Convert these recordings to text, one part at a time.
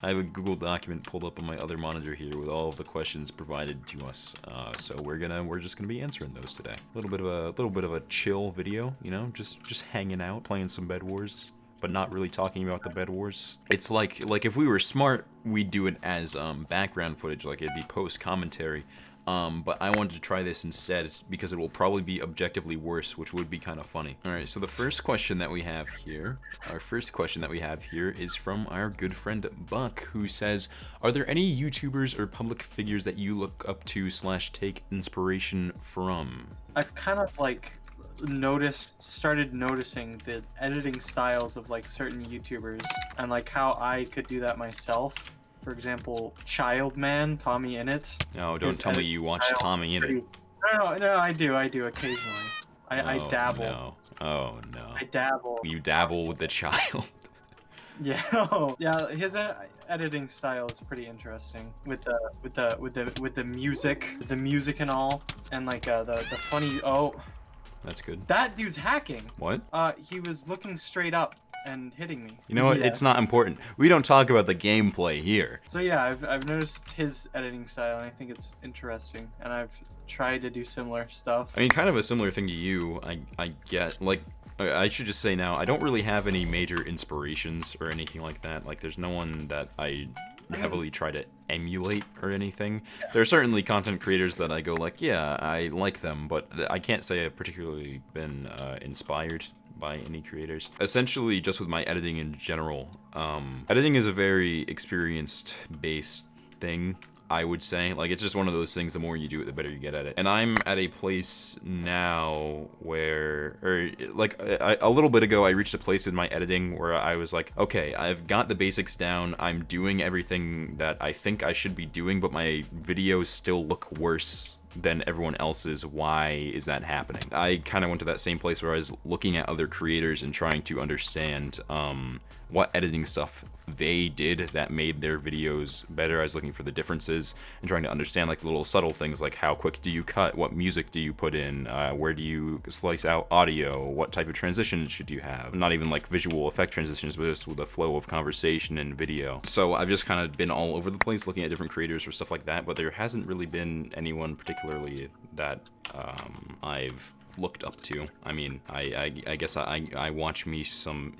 I have a Google document pulled up on my other monitor here with all of the questions provided to us. So we're just gonna be answering those today. A little bit of a chill video, you know, just hanging out, playing some Bed Wars, but not really talking about the Bed Wars. It's like if we were smart, we'd do it as background footage, like it'd be post commentary. But I wanted to try this instead because it will probably be objectively worse, which would be kind of funny. Alright, so the first question that we have here, is from our good friend Buck, who says, are there any YouTubers or public figures that you look up to / take inspiration from? I've kind of like started noticing the editing styles of like certain YouTubers and like how I could do that myself. For example, Childman, Tommy Innit. No, don't tell me you watch Tommy Innit. No, I do occasionally. I dabble. No. Oh no. I dabble. You dabble with the child. Yeah, yeah. His editing style is pretty interesting with the music and all, and like the funny. Oh, that's good. That dude's hacking. What? He was looking straight up and hitting me. You know what? It's not important. We don't talk about the gameplay here. So yeah, I've noticed his editing style, and I think it's interesting, and I've tried to do similar stuff. I mean, kind of a similar thing to you. I get, like, I should just say now, I don't really have any major inspirations or anything like that. Like, there's no one that I heavily try to emulate or anything. There are certainly content creators that I go like, yeah, I like them, but I can't say I've particularly been inspired by any creators. Essentially, just with my editing in general, editing is a very experience-based thing, I would say. Like, it's just one of those things, the more you do it, the better you get at it. And I'm at a place now where, a little bit ago, I reached a place in my editing where I was like, okay, I've got the basics down, I'm doing everything that I think I should be doing, but my videos still look worse than everyone else's. Why is that happening? I kind of went to that same place where I was looking at other creators and trying to understand what editing stuff they did that made their videos better. I was looking for the differences and trying to understand like the little subtle things, like how quick do you cut, what music do you put in, where do you slice out audio, what type of transitions should you have. Not even like visual effect transitions, but just with the flow of conversation and video. So I've just kind of been all over the place looking at different creators for stuff like that, but there hasn't really been anyone particularly that I've looked up to. I mean, I guess I watch me some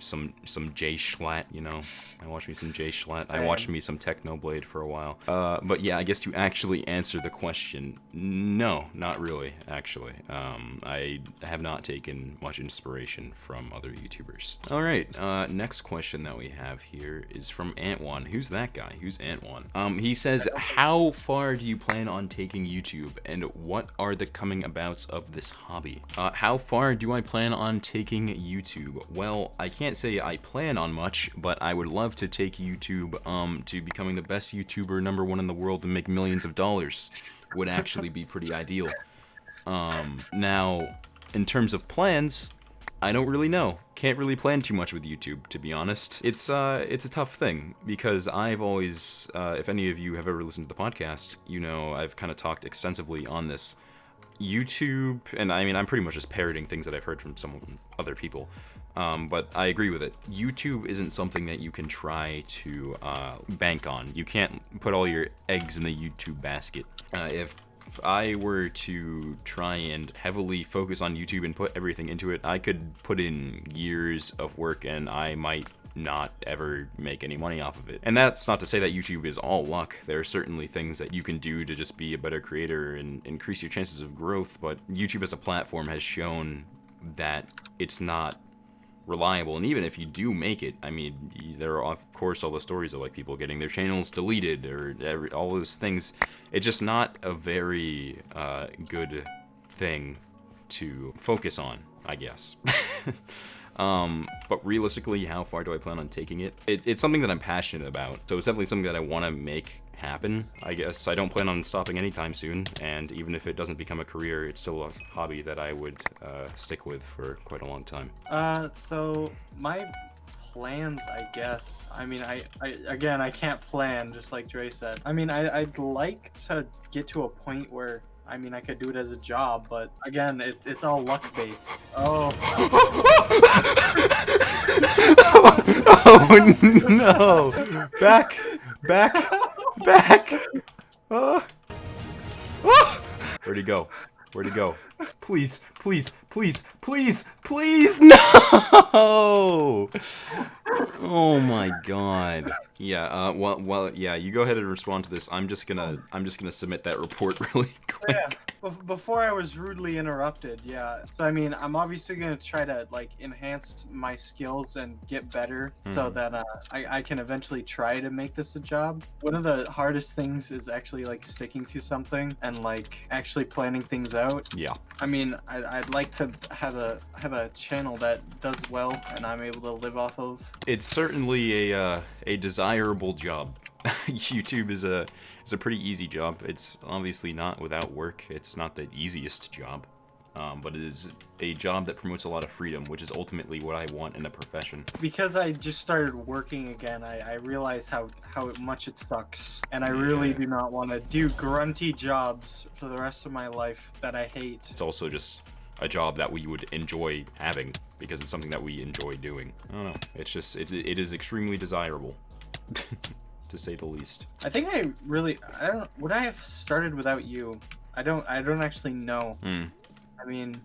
Jay Schlatt, you know. I watch me some Jay Schlatt. I watched me some Technoblade for a while. But yeah, I guess to actually answer the question, no, not really, actually. I have not taken much inspiration from other YouTubers. All right, next question that we have here is from Antwan. Who's that guy? Who's Antwan? He says, how far do you plan on taking YouTube, and what are the coming abouts of this hobby? How far do I plan on taking YouTube? Well, I can't say I plan on much, but I would love to take YouTube to becoming the best YouTuber, #1 in the world, and make millions of dollars. Would actually be pretty ideal. Now, in terms of plans, I don't really know. Can't really plan too much with YouTube, to be honest. It's a tough thing, because I've always, if any of you have ever listened to the podcast, you know I've kind of talked extensively on this. YouTube, and I mean, I'm pretty much just parroting things that I've heard from some other people, but I agree with it. YouTube isn't something that you can try to bank on. You can't put all your eggs in the YouTube basket. If I were to try and heavily focus on YouTube and put everything into it, I could put in years of work and I might not ever make any money off of it. And that's not to say that YouTube is all luck. There are certainly things that you can do to just be a better creator and increase your chances of growth, but YouTube as a platform has shown that it's not reliable. And even if you do make it, I mean, there are of course all the stories of like people getting their channels deleted or all those things. It's just not a very good thing to focus on, I guess. But realistically, how far do I plan on taking it? It's something that I'm passionate about, so it's definitely something that I want to make happen, I guess. I don't plan on stopping anytime soon, and even if it doesn't become a career, it's still a hobby that I would stick with for quite a long time. So my plans, I guess. I mean, I can't plan, just like Dre said. I mean, I'd like to get to a point where, I mean, I could do it as a job, but again, it's all luck-based. Oh. Oh no! Back! Back! Ah! Ah! Where'd he go? Where'd he go? Please, please, please, please, please, no! Oh my god. Yeah, well, yeah, you go ahead and respond to this. I'm just gonna submit that report really quick. Yeah. Before I was rudely interrupted, yeah. So I mean, I'm obviously gonna try to like enhance my skills and get better so that I can eventually try to make this a job. One of the hardest things is actually like sticking to something and like actually planning things out. Yeah. I mean, I'd like to have a channel that does well and I'm able to live off of. It's certainly a desirable job. YouTube is a pretty easy job. It's obviously not without work. It's not the easiest job, but it is a job that promotes a lot of freedom, which is ultimately what I want in a profession. Because I just started working again, I realize how much it sucks, and I really do not want to do grunty jobs for the rest of my life that I hate. It's also just a job that we would enjoy having because it's something that we enjoy doing. I don't know. It's just it is extremely desirable. To say the least. I think I don't. Would I have started without you? I don't actually know. I mean,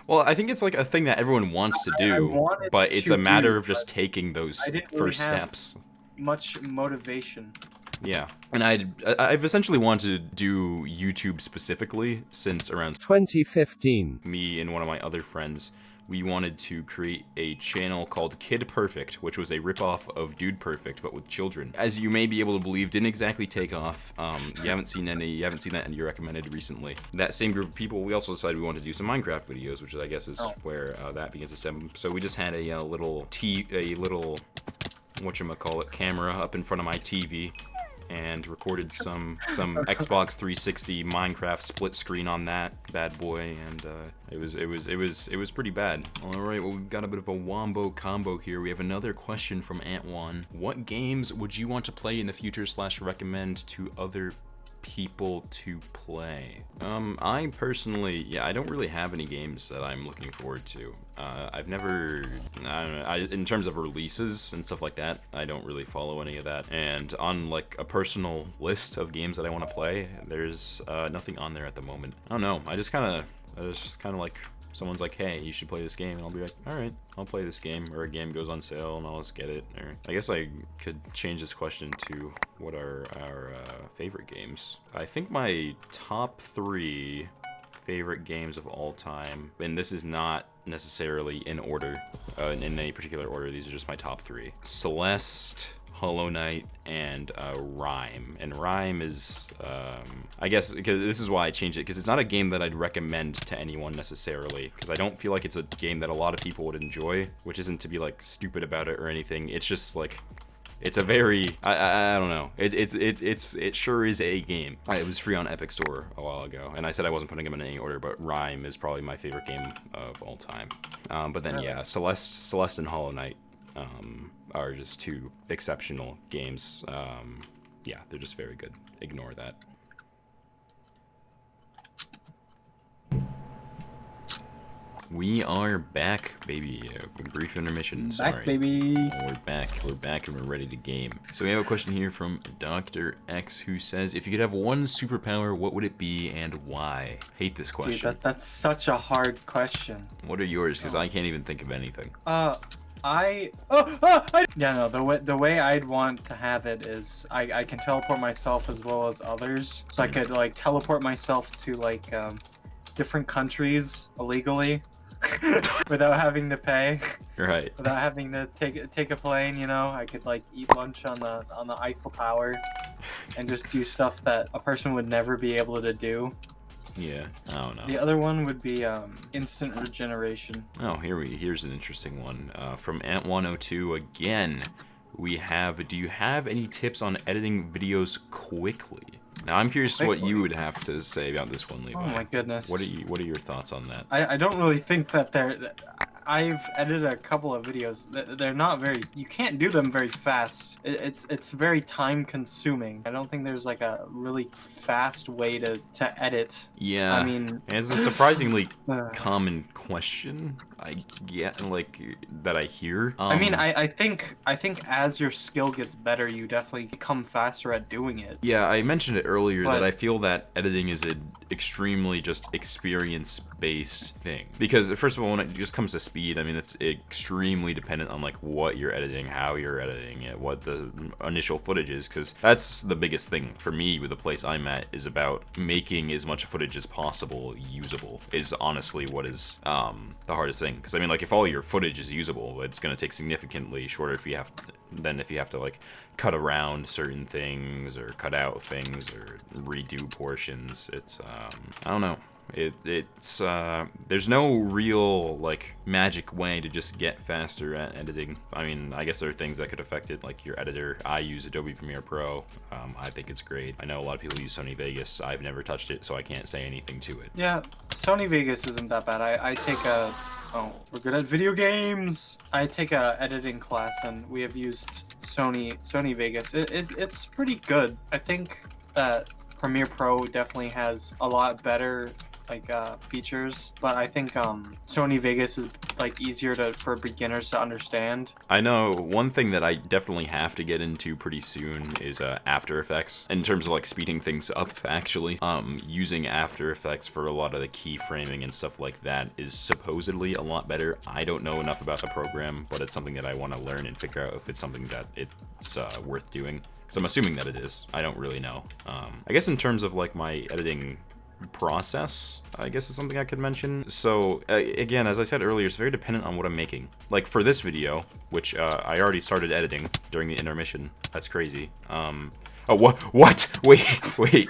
well, I think it's like a thing that everyone wants to do, but it's a matter of just taking those first steps. Much motivation. Yeah, and I've essentially wanted to do YouTube specifically since around 2015. Me and one of my other friends, we wanted to create a channel called Kid Perfect, which was a ripoff of Dude Perfect, but with children. As you may be able to believe, didn't exactly take off. You haven't seen that in your recommended recently. That same group of people, we also decided we wanted to do some Minecraft videos, which I guess is where that begins to stem. So we just had a little whatchamacallit camera up in front of my TV and recorded some Xbox 360 Minecraft split screen on that bad boy, and it was pretty bad. All right, well, we've got a bit of a wombo combo here. We have another question from Ant1. What games would you want to play in the future / recommend to other people to play? I personally, I don't really have any games that I'm looking forward to. I've never, I don't know, in terms of releases and stuff like that, I don't really follow any of that. And on like a personal list of games that I want to play, there's nothing on there at the moment. I don't know. I just kind of like, someone's like, hey, you should play this game, and I'll be like, all right, I'll play this game, or a game goes on sale and I'll just get it. Or I guess I could change this question to what are our favorite games. I think my top 3 favorite games of all time, and this is not necessarily in order, in any particular order, these are just my top 3. Celeste, Hollow Knight, and Rime. And Rime is, I guess, because this is why I changed it, because it's not a game that I'd recommend to anyone necessarily, because I don't feel like it's a game that a lot of people would enjoy, which isn't to be like stupid about it or anything. It's just like, it's a very, I don't know. It sure is a game. It was free on Epic Store a while ago, and I said I wasn't putting them in any order, but Rime is probably my favorite game of all time. But then yeah, Celeste and Hollow Knight are just 2 exceptional games. Yeah, they're just very good. Ignore that. We are back, baby. A brief intermission. Sorry. Back, baby. We're back, and we're ready to game. So we have a question here from Dr. X, who says, if you could have one superpower, what would it be and why? Hate this question. Dude, that's such a hard question. What are yours? Because I can't even think of anything. The way I'd want to have it is I can teleport myself as well as others, so I could like teleport myself to like different countries illegally without having to pay. Right. Without having to take a plane, you know, I could like eat lunch on the Eiffel Tower and just do stuff that a person would never be able to do. Yeah, I don't know. The other one would be instant regeneration. Oh, here's an interesting one from Ant102 again. We have, do you have any tips on editing videos quickly? Now I'm curious what you would have to say about this one, Levi. Oh my goodness. What are your thoughts on that? I don't really think that I've edited a couple of videos. They're not very. You can't do them very fast. It's very time consuming. I don't think there's like a really fast way to edit. Yeah, I mean, and it's a surprisingly common question. I get like that I hear. I mean, I think as your skill gets better, you definitely become faster at doing it. Yeah, I mentioned it earlier But- that I feel that editing is an extremely just experience-based thing. Because first of all, when it just comes to speed, I mean, it's extremely dependent on like what you're editing, how you're editing it, what the initial footage is. Because that's the biggest thing for me with the place I'm at, is about making as much footage as possible usable. Is honestly what is the hardest thing. Because I mean, like if all your footage is usable, it's gonna take significantly shorter if you have to like cut around certain things or cut out things or redo portions. It's I don't know. It's there's no real like magic way to just get faster at editing. I mean, I guess there are things that could affect it, like your editor. I use Adobe Premiere Pro. I think it's great. I know a lot of people use Sony Vegas. I've never touched it, so I can't say anything to it. Yeah, Sony Vegas isn't that bad. I take a oh, we're good at video games. I take a editing class and we have used Sony Vegas. It's pretty good. I think that Premiere Pro definitely has a lot better like features, but I think Sony Vegas is like easier for beginners to understand. I know one thing that I definitely have to get into pretty soon is After Effects, in terms of like speeding things up. Actually, using After Effects for a lot of the keyframing and stuff like that is supposedly a lot better. I don't know enough about the program, but it's something that I want to learn and figure out if it's something that it's worth doing, because I'm assuming that it is. I don't really know. I guess in terms of like my editing process, I guess is something I could mention. So again, as I said earlier, it's very dependent on what I'm making. Like for this video, which I already started editing during the intermission. That's crazy. Oh, what? Wait.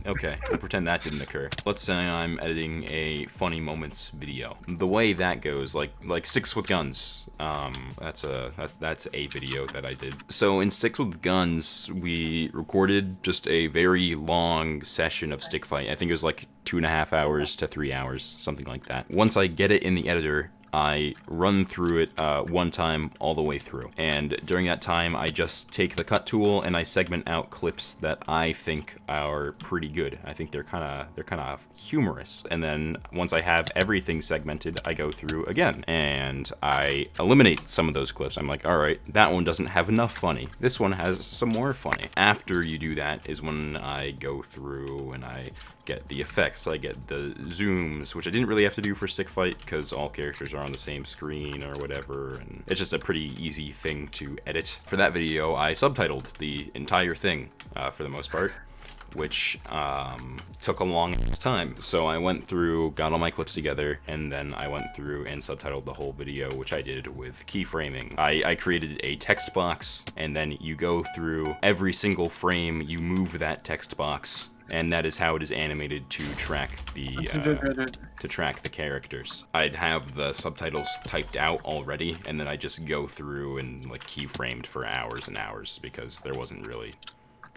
Okay, we'll pretend that didn't occur. Let's say I'm editing a funny moments video. The way that goes, like Sticks with Guns. That's a video that I did. So in Sticks with Guns, we recorded just a very long session of stick fight. I think it was like 2.5 hours to 3 hours, something like that. Once I get it in the editor, I run through it one time all the way through, and during that time I just take the cut tool and I segment out clips that I think are pretty good. I think they're kind of humorous, and then once I have everything segmented, I go through again and I eliminate some of those clips. I'm like, all right, that one doesn't have enough funny, this one has some more funny. After you do that is when I go through and I get the effects, I get the zooms, which I didn't really have to do for Stick Fight because all characters are on the same screen or whatever, and it's just a pretty easy thing to edit. For that video, I subtitled the entire thing for the most part, which took a long time. So I went through, got all my clips together, and then I went through and subtitled the whole video, which I did with keyframing. I created a text box, and then you go through every single frame, you move that text box, and that is how it is animated to track the characters. I'd have the subtitles typed out already, and then I just go through and like keyframed for hours and hours because there wasn't really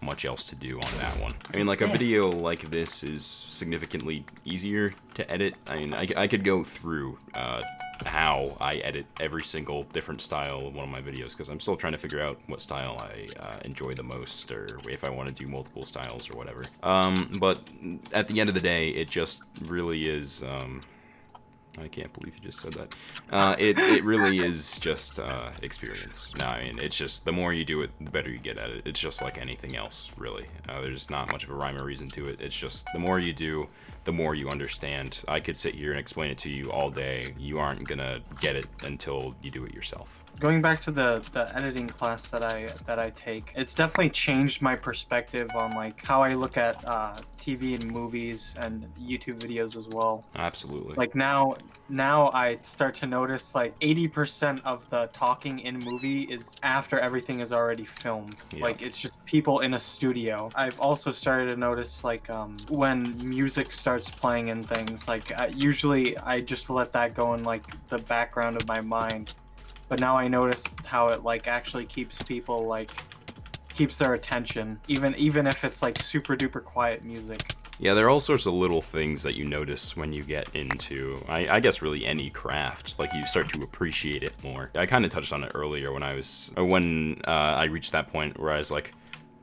much else to do on that one. I mean, like a video like this is significantly easier to edit. I mean, I could go through how I edit every single different style of one of my videos, because I'm still trying to figure out what style I enjoy the most, or if I want to do multiple styles or whatever. But at the end of the day, it just really is, I can't believe you just said that. It really is just experience. No, I mean, it's just, the more you do it, the better you get at it. It's just like anything else, really. There's not much of a rhyme or reason to it. It's just, the more you do, the more you understand. I could sit here and explain it to you all day. You aren't gonna get it until you do it yourself. Going back to the editing class that I take, it's definitely changed my perspective on like how I look at TV and movies and YouTube videos as well. Absolutely. Like now I start to notice like 80% of the talking in movie is after everything is already filmed. Yeah. Like it's just people in a studio. I've also started to notice like when music starts playing and things, like usually I just let that go in like the background of my mind. But now I noticed how it like actually keeps people like keeps their attention, even if it's like super duper quiet music. Yeah, there are all sorts of little things that you notice when you get into, I guess, really any craft. Like, you start to appreciate it more. I kind of touched on it earlier when I reached that point where I was like,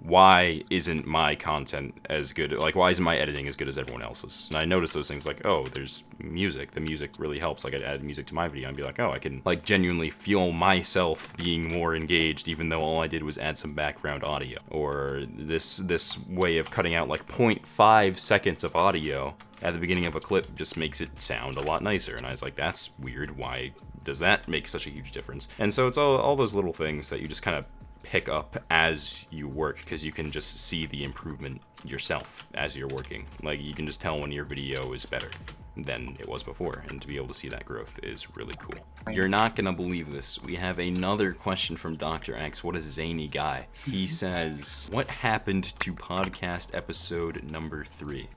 why isn't my content as good? Like, why isn't my editing as good as everyone else's? And I noticed those things like, oh, there's music. The music really helps. Like, I'd add music to my video and be like, oh, I can, like, genuinely feel myself being more engaged, even though all I did was add some background audio. Or this way of cutting out, like, 0.5 seconds of audio at the beginning of a clip just makes it sound a lot nicer. And I was like, that's weird. Why does that make such a huge difference? And so it's all those little things that you just kind of pick up as you work, because you can just see the improvement yourself as you're working. Like, you can just tell when your video is better than it was before, and to be able to see that growth is really cool. You're not gonna believe this. We have another question from Dr. X. What a zany guy. He says, what happened to podcast episode number 3?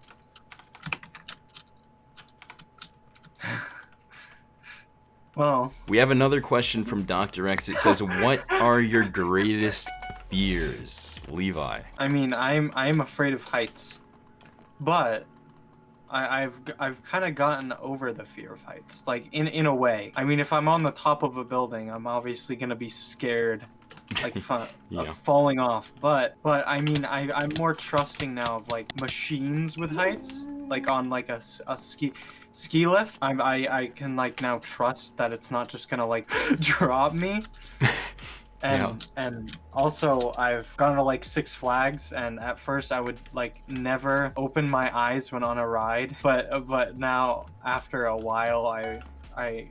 Well, we have another question from Dr. X. It says, what are your greatest fears, Levi? I mean, I'm afraid of heights, but I've kind of gotten over the fear of heights, like in a way. I mean, if I'm on the top of a building, I'm obviously gonna be scared, like of falling off. But I mean, I'm more trusting now of like machines with heights, like on like a ski lift. I can like now trust that it's not just gonna like drop me. And also I've gone to like Six Flags, and at first I would like never open my eyes when on a ride, but now after a while I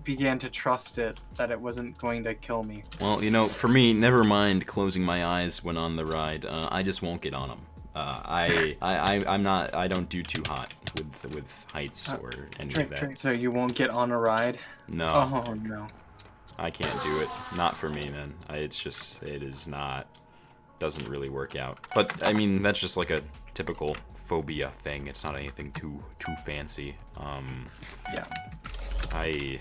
began to trust it that it wasn't going to kill me. Well, you know, for me, never mind closing my eyes when on the ride. I just won't get on them. I don't do too hot with heights or any of that. So you won't get on a ride? No. Oh no. I can't do it. Not for me, man. Doesn't really work out. But I mean, that's just like a typical phobia thing. It's not anything too fancy. Yeah. I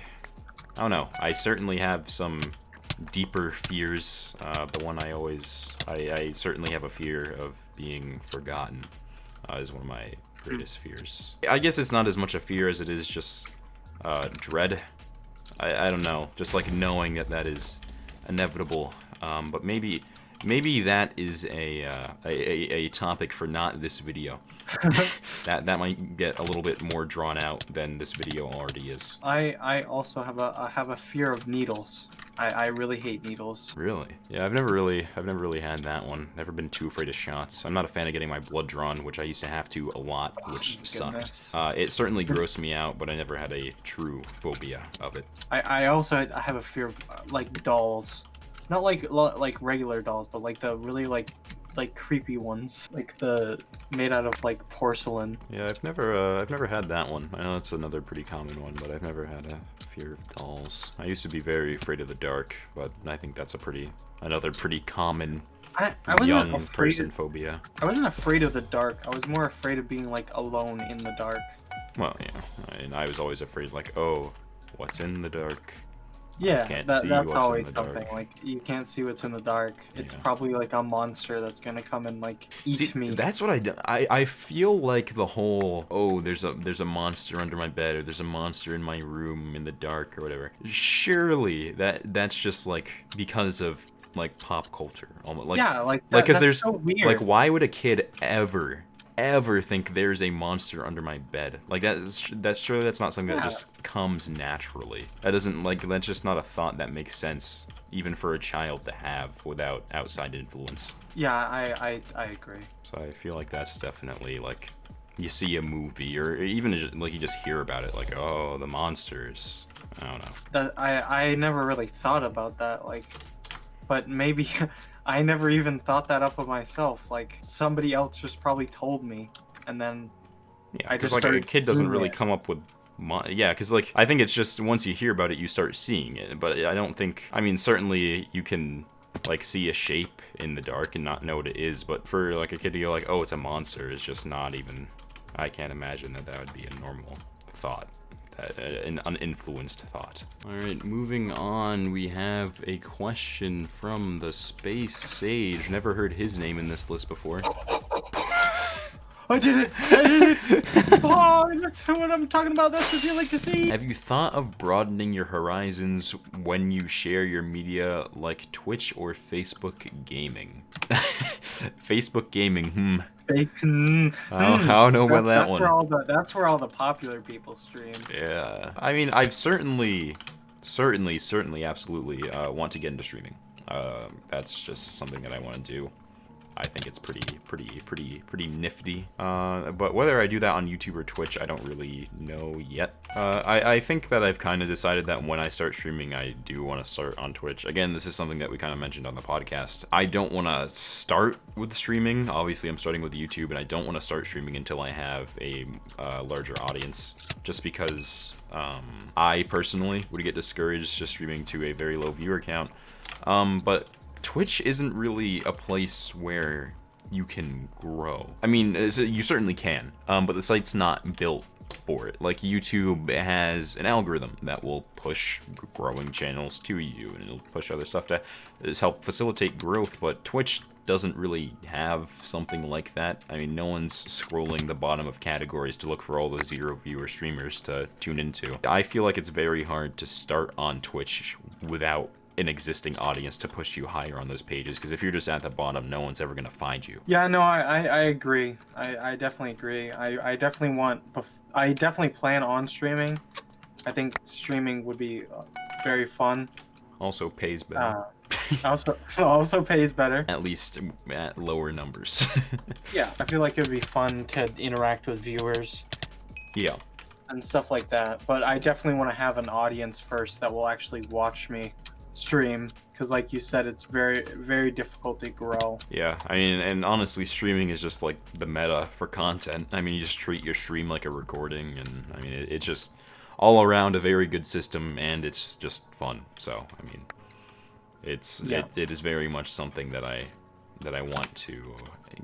don't know. I certainly have some deeper fears. The one I certainly have a fear of being forgotten. Is one of my greatest fears. I guess it's not as much a fear as it is just dread. I don't know, just like knowing that is inevitable. But maybe that is a topic for not this video. that might get a little bit more drawn out than this video already is. I also have a fear of needles. I really hate needles. Really? Yeah, I've never really had that one. Never been too afraid of shots. I'm not a fan of getting my blood drawn, which I used to have to a lot, which sucked. It certainly grossed me out, but I never had a true phobia of it. I also have a fear of like dolls, not like regular dolls, but like the really like creepy ones, like the made out of like porcelain. Yeah, I've never had that one. I know it's another pretty common one, but I've never had a fear of dolls. I used to be very afraid of the dark, but I think that's another pretty common young person phobia. I wasn't afraid of the dark. I was more afraid of being like alone in the dark. Well, yeah, I was always afraid like, oh, what's in the dark? Yeah, that's always something. Like, you can't see what's in the dark. It's probably like a monster that's gonna come and like eat me. That's what I feel like the whole, oh, there's a monster under my bed, or there's a monster in my room in the dark, or whatever. Surely that's just like because of like pop culture, almost like because there's so weird. Like, why would a kid ever think there's a monster under my bed? Like, that's not something that just comes naturally. That's just not a thought that makes sense even for a child to have without outside influence. Yeah, I agree. So I feel like that's definitely like, you see a movie, or even just, like, you just hear about it, like, oh, the monsters. I don't know. I never really thought about that, like, but maybe I never even thought that up of myself. Like, somebody else just probably told me, and then I just like a kid doesn't really come up with. Yeah, because like I think it's just once you hear about it, you start seeing it. But I don't think. I mean, certainly you can like see a shape in the dark and not know what it is. But for like a kid to go like, oh, it's a monster, is just not even. I can't imagine that would be a normal thought. An uninfluenced thought. Alright, moving on, we have a question from the Space Sage. Never heard his name in this list before. I did it! I did it! Oh, that's what I'm talking about. That's what you like to see. Have you thought of broadening your horizons when you share your media like Twitch or Facebook gaming? Facebook gaming, I don't know about that one. That's where all the popular people stream. Yeah. I mean, I've certainly, absolutely want to get into streaming. That's just something that I want to do. I think it's pretty nifty. But whether I do that on YouTube or Twitch, I don't really know yet. I think that I've kind of decided that when I start streaming, I do want to start on Twitch. Again, this is something that we kind of mentioned on the podcast. I don't want to start with streaming. Obviously, I'm starting with YouTube, and I don't want to start streaming until I have a larger audience, just because I personally would get discouraged just streaming to a very low viewer count. But Twitch isn't really a place where you can grow. I mean, you certainly can, but the site's not built for it. Like, YouTube has an algorithm that will push growing channels to you, and it'll push other stuff to help facilitate growth, but Twitch doesn't really have something like that. I mean, no one's scrolling the bottom of categories to look for all the 0 viewer streamers to tune into. I feel like it's very hard to start on Twitch without an existing audience to push you higher on those pages, because if you're just at the bottom, no one's ever going to find you. Yeah, no, I agree. I definitely agree. I definitely plan on streaming. I think streaming would be very fun. Also pays better. Also pays better. At least at lower numbers. Yeah, I feel like it would be fun to interact with viewers. Yeah. And stuff like that. But I definitely want to have an audience first that will actually watch me stream, because like you said, it's very difficult to grow. Yeah, I mean, and honestly, streaming is just like the meta for content. I mean, you just treat your stream like a recording, and I mean, it's just all around a very good system, and it's just fun. So I mean, it is very much something that I want to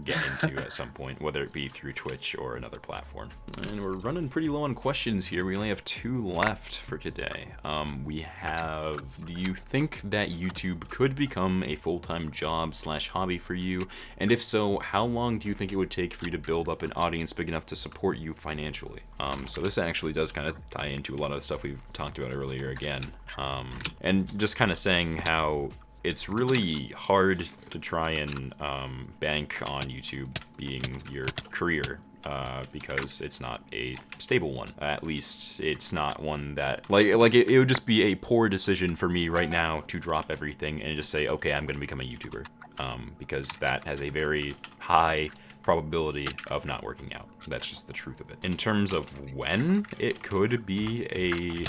get into at some point, whether it be through Twitch or another platform. And we're running pretty low on questions here. We only have 2 left for today. We have, do you think that YouTube could become a full-time job / hobby for you? And if so, how long do you think it would take for you to build up an audience big enough to support you financially? So this actually does kind of tie into a lot of the stuff we've talked about earlier again. And just kind of saying how it's really hard to try and bank on YouTube being your career, because it's not a stable one. At least it's not one that, like it would just be a poor decision for me right now to drop everything and just say, okay, I'm going to become a YouTuber, because that has a very high probability of not working out. That's just the truth of it. In terms of when it could be a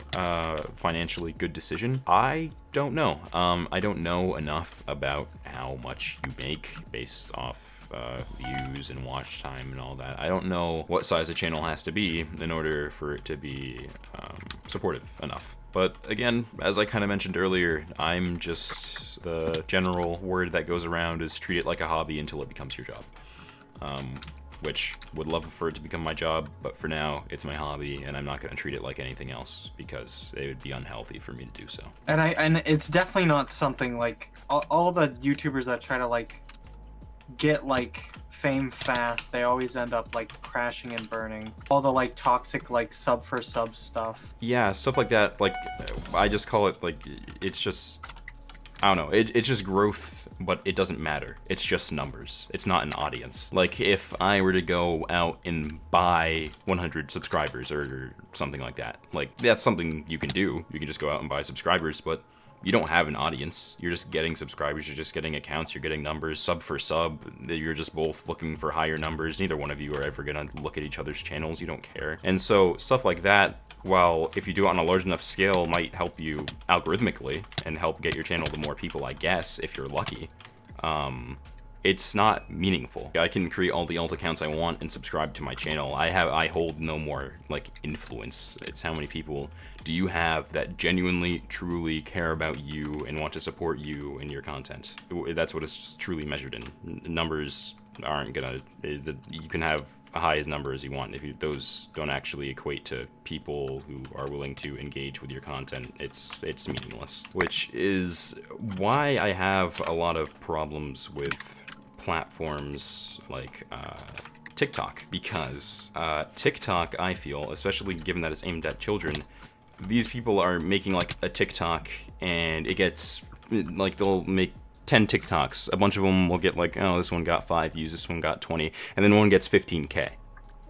financially good decision, I don't know. I don't know enough about how much you make based off views and watch time and all that. I don't know what size the channel has to be in order for it to be supportive enough. But again, as I kind of mentioned earlier, I'm just, the general word that goes around is treat it like a hobby until it becomes your job. Which would love for it to become my job, but for now it's my hobby, and I'm not going to treat it like anything else because it would be unhealthy for me to do so. And it's definitely not something like all the YouTubers that try to like get like fame fast, they always end up like crashing and burning. All the like toxic like sub for sub stuff. Yeah, stuff like that. Like, I just call it like, it's just, I don't know, it's just growth, but it doesn't matter. It's just numbers. It's not an audience. Like, if I were to go out and buy 100 subscribers or something like that, like, that's something you can do. You can just go out and buy subscribers, but you don't have an audience. You're just getting subscribers, you're just getting accounts, you're getting numbers, sub for sub. You're just both looking for higher numbers. Neither one of you are ever gonna look at each other's channels. You don't care. And so, stuff like that, while if you do it on a large enough scale, might help you algorithmically and help get your channel to more people, I guess, if you're lucky. It's not meaningful. I can create all the alt accounts I want and subscribe to my channel. I hold no more like influence. It's how many people do you have that genuinely, truly care about you and want to support you and your content. That's what it's truly measured in. Numbers aren't gonna, you can have a high as number as you want. If those don't actually equate to people who are willing to engage with your content, it's meaningless. Which is why I have a lot of problems with platforms like TikTok, because TikTok, I feel, especially given that it's aimed at children, these people are making like a TikTok and it gets like, they'll make 10 TikToks. A bunch of them will get like, oh, this one got 5 views, this one got 20, and then one gets 15K.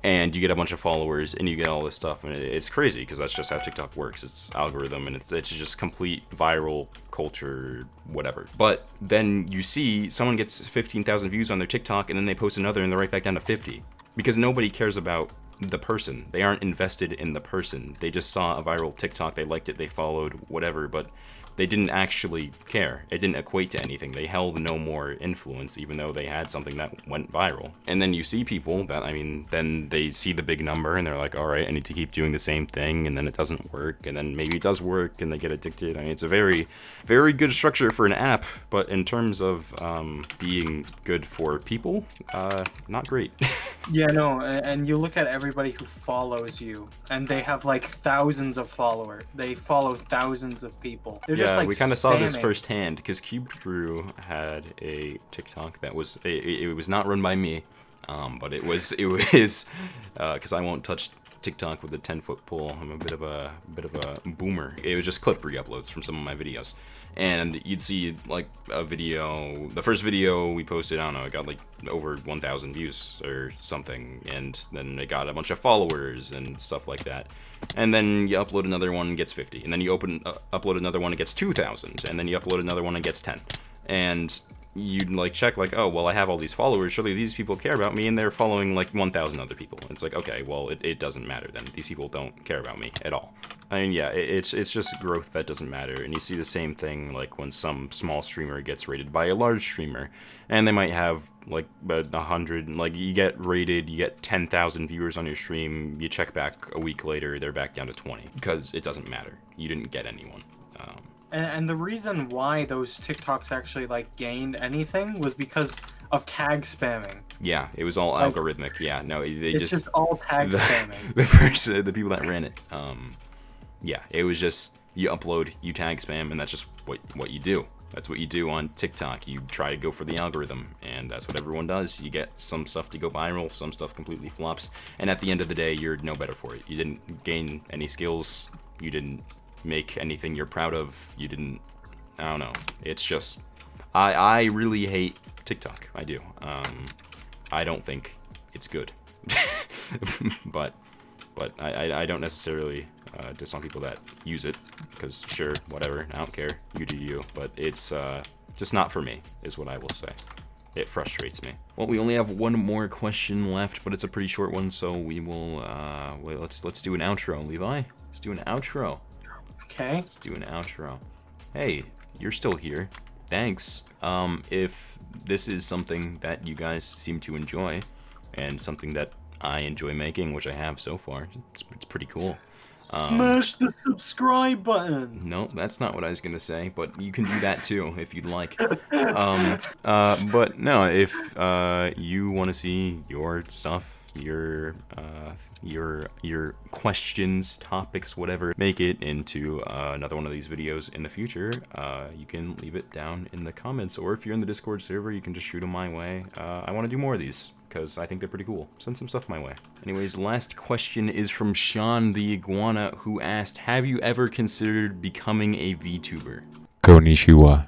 And you get a bunch of followers, and you get all this stuff, and it's crazy, because that's just how TikTok works. It's algorithm, and it's just complete viral culture, whatever. But then you see someone gets 15,000 views on their TikTok, and then they post another, and they're right back down to 50. Because nobody cares about the person. They aren't invested in the person. They just saw a viral TikTok, they liked it, they followed, whatever, but they didn't actually care. It didn't equate to anything. They held no more influence, even though they had something that went viral. And then you see people that, I mean, then they see the big number and they're like, all right, I need to keep doing the same thing, and then it doesn't work, and then maybe it does work, and they get addicted. I mean, it's a very, very good structure for an app, but in terms of being good for people, not great. Yeah, no, and you look at everybody who follows you, and they have like thousands of followers. They follow thousands of people. They're just, like, we kind of saw this spamming. firsthand, because Cube Crew had a TikTok that was, it was not run by me, but it was, because I won't touch TikTok with a 10-foot pole. I'm a bit of a boomer. It was just clip re-uploads from some of my videos. And you'd see like a video, the first video we posted, I don't know, it got like over 1,000 views or something, and then it got a bunch of followers and stuff like that. And then you upload another one and gets 50, and then you upload another one and gets 2,000, and then you upload another one and gets 10. And you'd like check like, oh, well, I have all these followers, surely these people care about me, and they're following like 1,000 other people. It's like, okay, well, it doesn't matter then. These people don't care about me at all. I mean, yeah, it's just growth that doesn't matter. And you see the same thing like when some small streamer gets rated by a large streamer, and they might have like 100, like you get rated, you get 10,000 viewers on your stream, you check back a week later, they're back down to 20, because it doesn't matter. You didn't get anyone. And the reason why those TikToks actually like gained anything was because of tag spamming. Yeah, it was all like, algorithmic. Yeah, no, they it's just all tag spamming. The people that ran it, yeah, it was just you upload, you tag spam, and that's just what you do. That's what you do on TikTok. You try to go for the algorithm, and that's what everyone does. You get some stuff to go viral, some stuff completely flops, and at the end of the day, you're no better for it. You didn't gain any skills. You didn't make anything you're proud of. You didn't, I don't know. It's just, I really hate TikTok. I do. I don't think it's good. but I don't necessarily diss on people that use it, because sure, whatever, I don't care, you do you, but it's just not for me, is what I will say. It frustrates me. Well, we only have one more question left, but it's a pretty short one, so we will, wait, let's do an outro, Levi. Let's do an outro. Okay. Let's do an outro. Hey, you're still here. Thanks. If this is something that you guys seem to enjoy, and something that I enjoy making, which I have so far, it's pretty cool. Smash the subscribe button. No, that's not what I was gonna say, but you can do that too if you'd like. But no, if you want to see your stuff, your questions, topics, whatever, make it into another one of these videos in the future, you can leave it down in the comments, or if you're in the Discord server, you can just shoot them my way. I want to do more of these, because I think they're pretty cool. Send some stuff my way. Anyways, last question is from Sean the Iguana, who asked, have you ever considered becoming a VTuber? Konnichiwa.